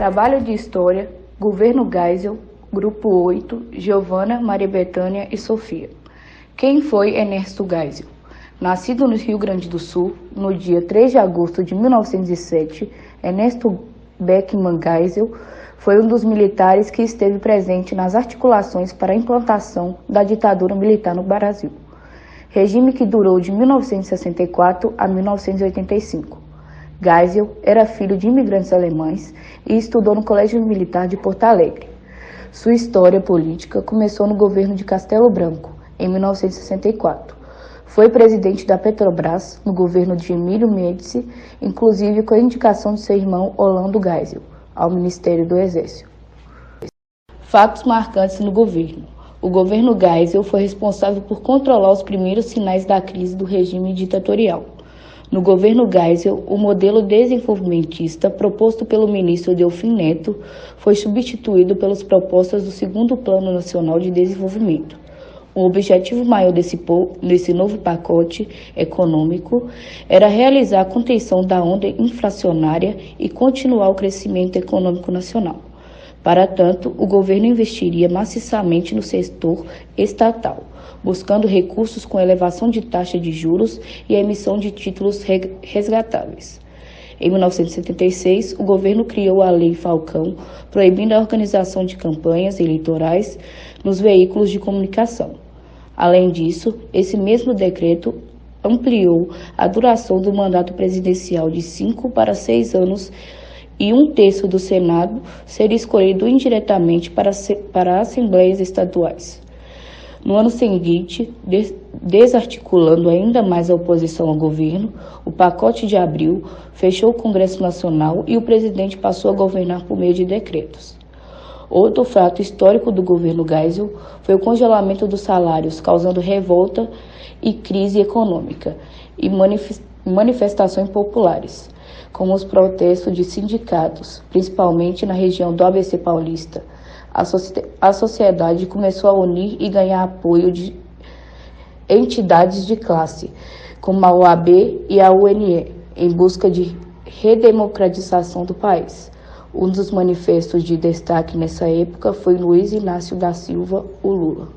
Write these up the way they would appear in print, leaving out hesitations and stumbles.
Trabalho de História, Governo Geisel, Grupo 8, Giovana, Maria Bethânia e Sofia. Quem foi Ernesto Geisel? Nascido no Rio Grande do Sul, no dia 3 de agosto de 1907, Ernesto Beckmann Geisel foi um dos militares que esteve presente nas articulações para a implantação da ditadura militar no Brasil, regime que durou de 1964 a 1985. Geisel era filho de imigrantes alemães e estudou no Colégio Militar de Porto Alegre. Sua história política começou no governo de Castelo Branco, em 1964. Foi presidente da Petrobras no governo de Emílio Médici, inclusive com a indicação de seu irmão Orlando Geisel ao Ministério do Exército. Fatos marcantes no governo. O governo Geisel foi responsável por controlar os primeiros sinais da crise do regime ditatorial. No governo Geisel, o modelo desenvolvimentista proposto pelo ministro Delfim Neto foi substituído pelas propostas do segundo Plano Nacional de Desenvolvimento. O objetivo maior desse novo pacote econômico era realizar a contenção da onda inflacionária e continuar o crescimento econômico nacional. Para tanto, o governo investiria maciçamente no setor estatal, buscando recursos com elevação de taxa de juros e a emissão de títulos resgatáveis. Em 1976, o governo criou a Lei Falcão, proibindo a organização de campanhas eleitorais nos veículos de comunicação. Além disso, esse mesmo decreto ampliou a duração do mandato presidencial de 5 para 6 anos e 1/3 do Senado seria escolhido indiretamente para assembleias estaduais. No ano seguinte, desarticulando ainda mais a oposição ao governo, o pacote de abril fechou o Congresso Nacional e o presidente passou a governar por meio de decretos. Outro fato histórico do governo Geisel foi o congelamento dos salários, causando revolta e crise econômica e manifestações populares, como os protestos de sindicatos, principalmente na região do ABC Paulista. A sociedade começou a unir e ganhar apoio de entidades de classe, como a OAB e a UNE, em busca de redemocratização do país. Um dos manifestos de destaque nessa época foi Luiz Inácio da Silva, o Lula.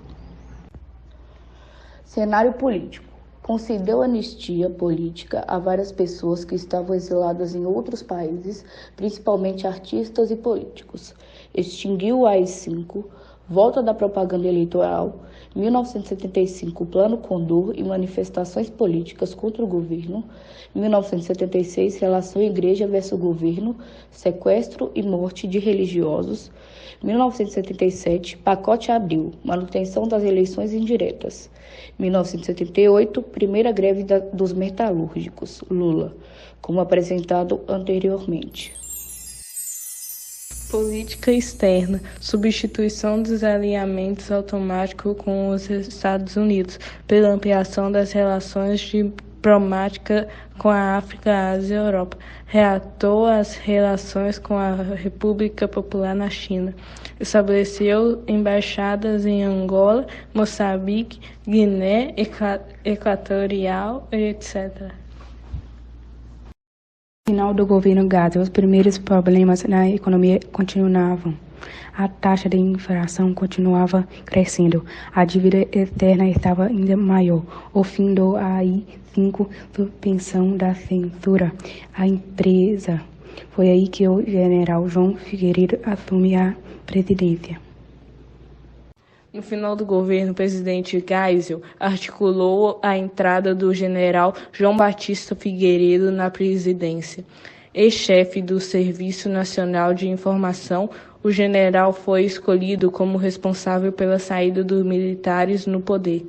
Cenário político. Concedeu anistia política a várias pessoas que estavam exiladas em outros países, principalmente artistas e políticos. Extinguiu o AI-5, volta da propaganda eleitoral, 1975, Plano Condor e manifestações políticas contra o governo, 1976, relação igreja versus governo, sequestro e morte de religiosos, 1977, pacote Abril, manutenção das eleições indiretas, 1978, primeira greve dos metalúrgicos, Lula, como apresentado anteriormente. Política externa, substituição dos alinhamentos automáticos com os Estados Unidos, pela ampliação das relações diplomáticas com a África, Ásia e Europa. Reatou as relações com a República Popular na China. Estabeleceu embaixadas em Angola, Moçambique, Guiné Equatorial, etc. No final do governo Geisel, os primeiros problemas na economia continuavam. A taxa de inflação continuava crescendo. A dívida externa estava ainda maior. O fim do AI-5, suspensão da censura à empresa. Foi aí que o general João Figueiredo assumiu a presidência. No final do governo, o presidente Geisel articulou a entrada do general João Batista Figueiredo na presidência. Ex-chefe do Serviço Nacional de Informação, o general foi escolhido como responsável pela saída dos militares no poder.